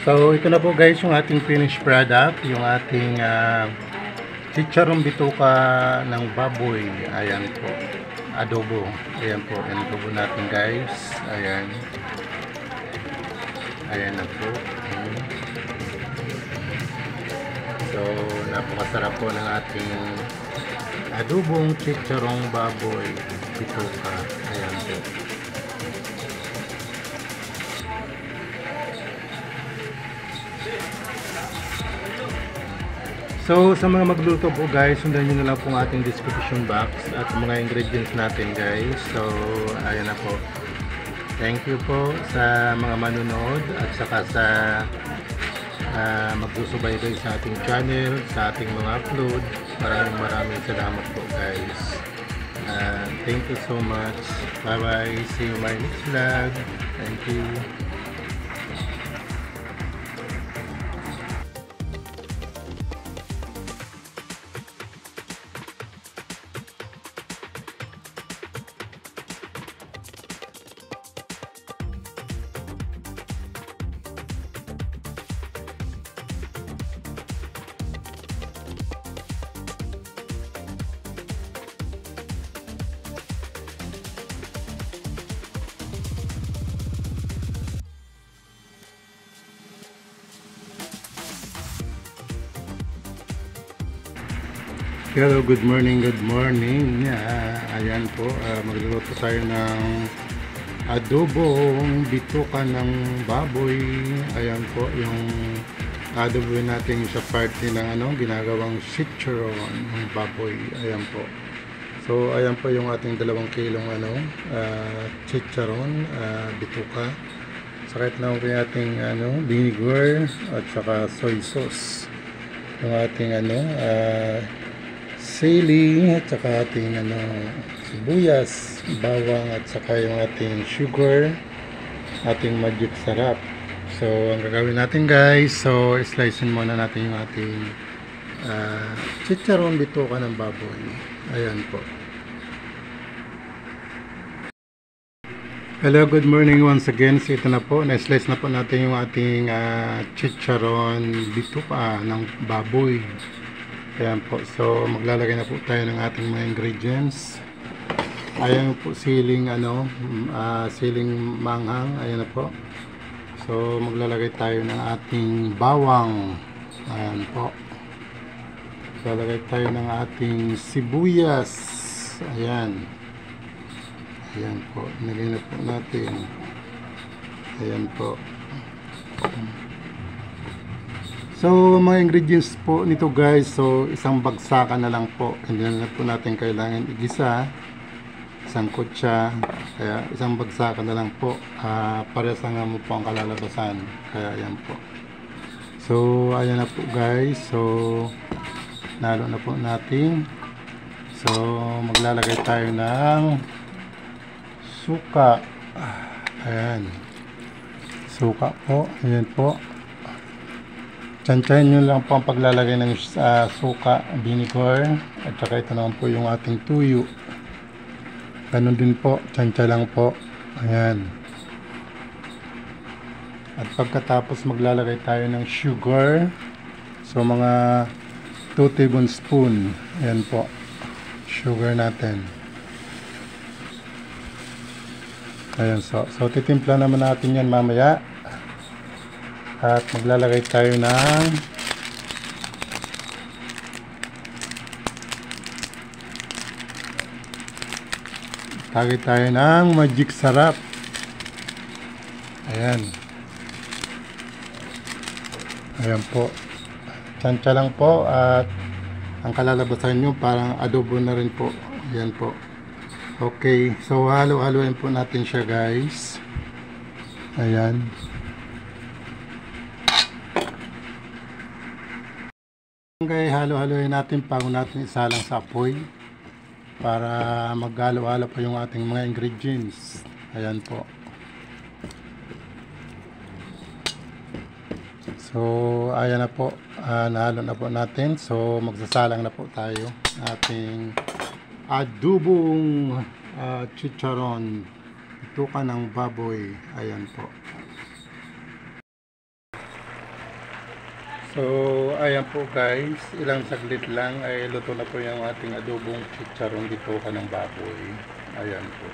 So, ito na po guys yung ating finished product, yung ating chicharon bituka ng baboy. Ayan po, adobo. Ayan po, adobo natin guys. Ayan. Ayan na po. So, napakasarap po ng ating adobong chicharong baboy bituka. Ayan po. So, sa mga magluto po guys, sundan nyo na lang po ang ating description box at mga ingredients natin guys. So, ayan na po. Thank you po sa mga manunood at saka sa magsusubaybay sa ating channel, sa ating mga upload. Maraming salamat po guys. Thank you so much. Bye bye. See you in my next vlog. Thank you. Hello, good morning, good morning. Ayan po, magluluto tayo ng adobong bituka ng baboy. Ayan po yung adobo natin sa party ng ginagawang chicharon ng baboy. Ayan po. So ayan po yung ating 2 kilong chicharon bituka. Sakit na po yung ating vinegar at saka soy sauce. Yung ating sili at saka ating sibuyas, bawang at saka yung ating sugar, ating magic sarap. So ang gagawin natin guys, so slicein muna natin yung ating chicharon bituka ng baboy. Ayan po. Hello, good morning once again. So ito na po, na-slice na po natin yung ating chicharon bituka ng baboy. Ayan po, so maglalagay na po tayo ng ating mga ingredients. Ayan po, siling siling manghang. Ayan na po. So maglalagay tayo ng ating bawang. Ayan po. Maglalagay tayo ng ating sibuyas. Ayan. Ayan po, nilagay na po natin. Ayan po. So, mga ingredients po nito guys, so isang bagsakan na lang po. Hindi na po natin kailangan igisa. Isang kutsa. Kaya isang bagsakan na lang po. Parehas nga mo po ang kalalabasan. Kaya ayan po. So, ayan na po guys. So, nalo na po natin. So, maglalagay tayo ng suka. Ayan. Suka po. Ayan po. Tantsahin nyo lang po ang paglalagay ng suka, vinegar, at saka ito naman po yung ating tuyo. Ganun din po, tantsa lang po. Ayan. At pagkatapos maglalagay tayo ng sugar. So mga 2 tablespoon. Ayan po. Sugar natin. Ayan, so titimpla naman natin yan mamaya. At maglalagay tayo ng magic sarap. Ayan. Ayan po. Tantsa lang po at ang kalalabasan nyo parang adobo na rin po. Ayan po. Okay. So halo-haloin po natin siya guys. Ayan. Okay, halo-haloin natin bago natin isalang sa apoy para maghalo-halo pa yung ating mga ingredients. Ayan po. So, ayan na po. Nahalo na po natin. So, magsasalang na po tayo ating adobong chicharon bituka ng baboy. Ayan po. So, ayan po guys, ilang saglit lang ay luto na po yung ating adobong chicharon dito ng baboy. Ayan po.